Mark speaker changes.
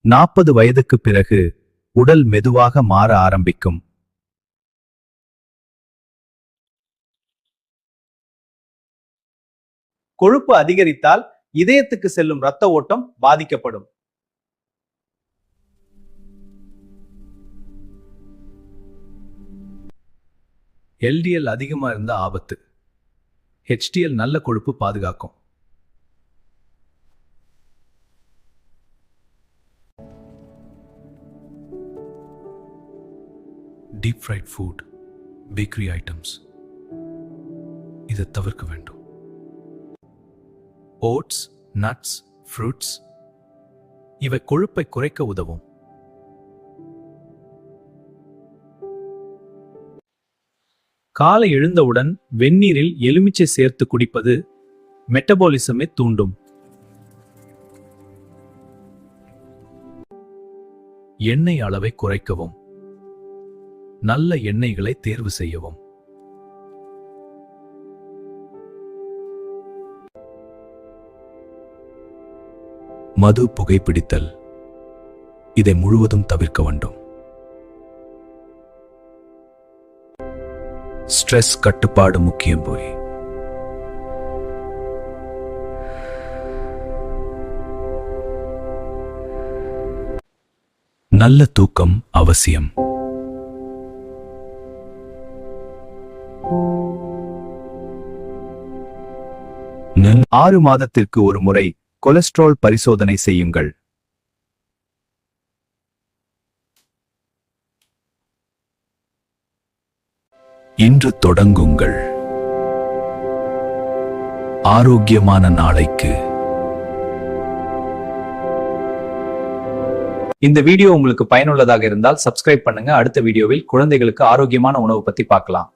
Speaker 1: 40 வயதுக்கு பிறகு உடல் மெதுவாக மாற ஆரம்பிக்கும்.
Speaker 2: கொழுப்பு அதிகரித்தால் இதயத்துக்கு செல்லும் இரத்த ஓட்டம் பாதிக்கப்படும்.
Speaker 1: LDL அதிகமா இருந்தா ஆபத்து. HDL நல்ல கொழுப்பு பாதுகாக்கும். Deep fried food, bakery items இதை தவிர்க்க வேண்டும். ஓட்ஸ், நட்ஸ், ஃப்ரூட்ஸ் இவை கொழுப்பை குறைக்க உதவும். காலை எழுந்தவுடன் வெந்நீரில் எலுமிச்சை சேர்த்து குடிப்பது மெட்டபாலிசமை தூண்டும். எண்ணெய் அளவை குறைக்கவும். நல்ல எண்ணெய்களை தேர்வு செய்யவும். மது, புகைப்பிடித்தல் இதை முழுவதும் தவிர்க்க வேண்டும். ஸ்ட்ரெஸ் கட்டுப்பாடு முக்கியம். போய் நல்ல தூக்கம் அவசியம். 6 மாதத்திற்கு ஒரு முறை கொலஸ்ட்ரால் பரிசோதனை செய்யுங்கள். இன்று தொடங்குங்கள். ஆரோக்கியமான நாளைக்கு.
Speaker 2: இந்த வீடியோ உங்களுக்கு பயனுள்ளதாக இருந்தால் சப்ஸ்கிரைப் பண்ணுங்க. அடுத்த வீடியோவில் குழந்தைகளுக்கு ஆரோக்கியமான உணவு பத்தி பார்க்கலாம்.